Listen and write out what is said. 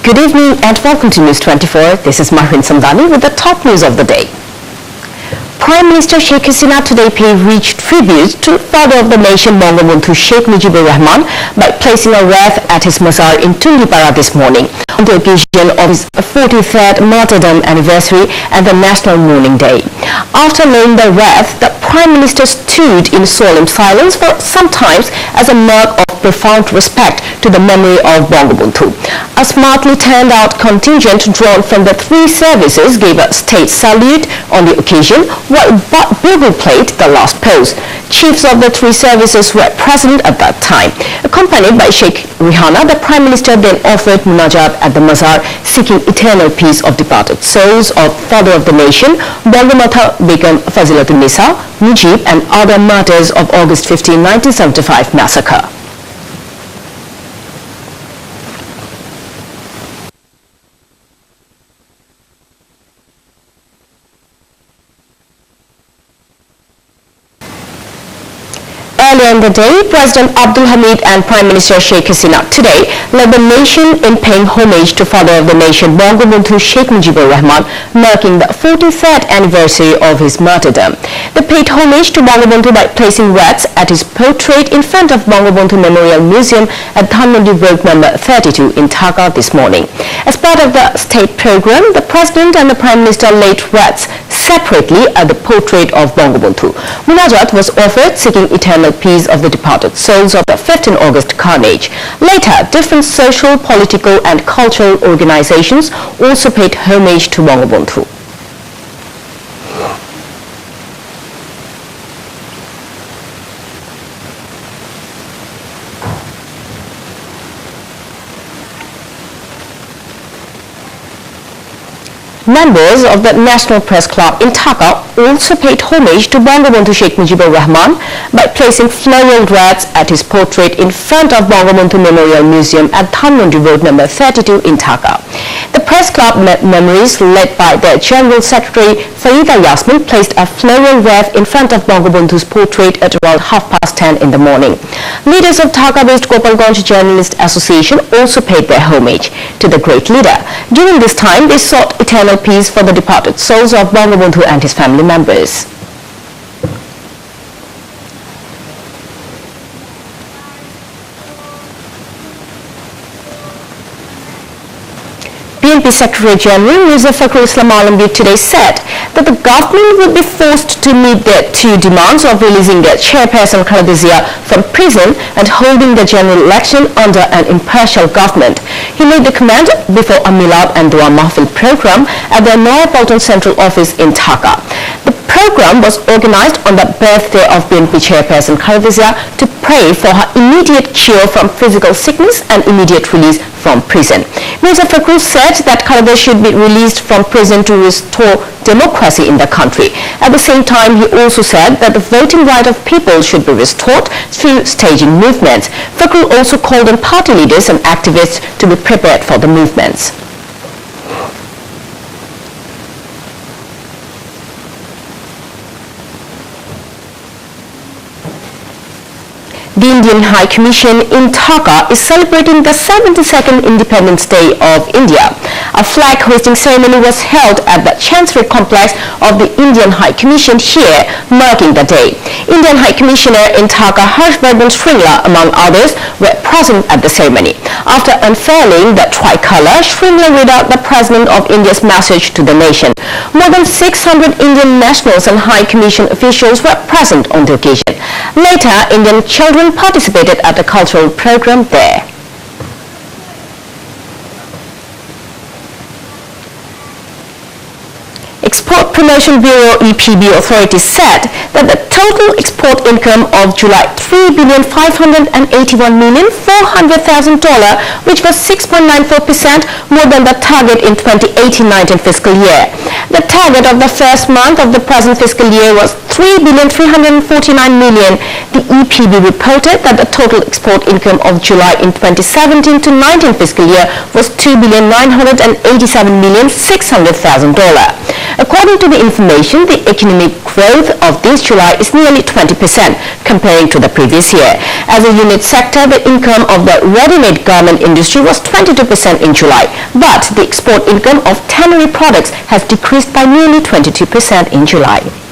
Good evening and welcome to News 24. This is Marin Samdani with the top news of the day. Prime Minister Sheikh Hasina today paid rich tribute to father of the nation Bangabandhu Sheikh Mujibur Rahman by placing a wreath at his mazar in Tungipara this morning on the occasion of his 43rd martyrdom anniversary and the National Mourning Day. After laying the wreath, the Prime Minister stood in solemn silence for some time as a mark of profound respect to the memory of Bangabandhu. A smartly turned out contingent drawn from the three services gave a state salute on the occasion, while Bugle played the last pose. Chiefs of the three services were present at that time. Accompanied by Sheikh Rihana, the Prime Minister then offered munajat at the mazar, seeking eternal peace of departed souls of father of the nation, Bangamata Begum Fazilatul Nisa, Mujib and other martyrs of August 15, 1975 massacre. Earlier in the day, President Abdul Hamid and Prime Minister Sheikh Hasina today led the nation in paying homage to father of the nation Bangabandhu Sheikh Mujibur Rahman, marking the 43rd anniversary of his martyrdom. They paid homage to Bangabandhu by placing wreaths at his portrait in front of Bangabandhu Memorial Museum at Dhanmondi Road number 32 in Dhaka this morning. As part of the state program, the President and the Prime Minister laid wreaths separately at the portrait of Bangabandhu. Munajat was offered, seeking eternal peace of the departed souls of the 15 August carnage. Later, different social, political and cultural organizations also paid homage to Bangabandhu. Members of the National Press Club in Dhaka also paid homage to Bangabandhu Sheikh Mujibur Rahman by placing floral wreaths at his portrait in front of Bangabandhu Memorial Museum at Dhanmondi Road number 32 in Dhaka. The Press Club Memories, led by their General Secretary Farida Yasmin, placed a floral wreath in front of Bangabandhu's portrait at around 10:30 in the morning. Leaders of Dhaka-based Gopalganj Journalist Association also paid their homage to the great leader. During this time, they sought eternal peace for the departed souls of Bangabandhu and his family members. BNP Secretary General Mirza Fakhrul Islam Alamgir today said that the government would be forced to meet their two demands of releasing their chairperson Khaleda Zia from prison and holding the general election under an impartial government. He made the command before a Milad and Dua Mahfil program at the Naya Palton Central Office in Dhaka. The program was organized on the birthday of BNP chairperson Khaleda Zia to pray for her immediate cure from physical sickness and immediate release from prison. Mirza Fakhrul said that Khaleda should be released from prison to restore democracy in the country. At the same time, he also said that the voting right of people should be restored through staging movements. Fakhrul also called on party leaders and activists to be prepared for the movements. The Indian High Commission in Dhaka is celebrating the 72nd Independence Day of India. A flag hoisting ceremony was held at the Chancery Complex of the Indian High Commission here, marking the day. Indian High Commissioner in Dhaka, Harshvardhan Shringla, among others, were present at the ceremony. After unfurling the tricolour, Shringla read out the President of India's message to the nation. More than 600 Indian nationals and High Commission officials were present on the occasion. Later, Indian children participated at a cultural program there. Export Promotion Bureau EPB authorities said that the total export income of July $3,581,400,000, which was 6.94% more than the target in 2018-19 fiscal year. The target of the first month of the present fiscal year was $3,349,000,000. The EPB reported that the total export income of July in 2017-19 fiscal year was $2,987,600,000. According to the information, the economic growth of this July is nearly 20% comparing to the previous year. As a unit sector, the income of the ready-made garment industry was 22% in July, but the export income of tannery products has decreased by nearly 22% in July.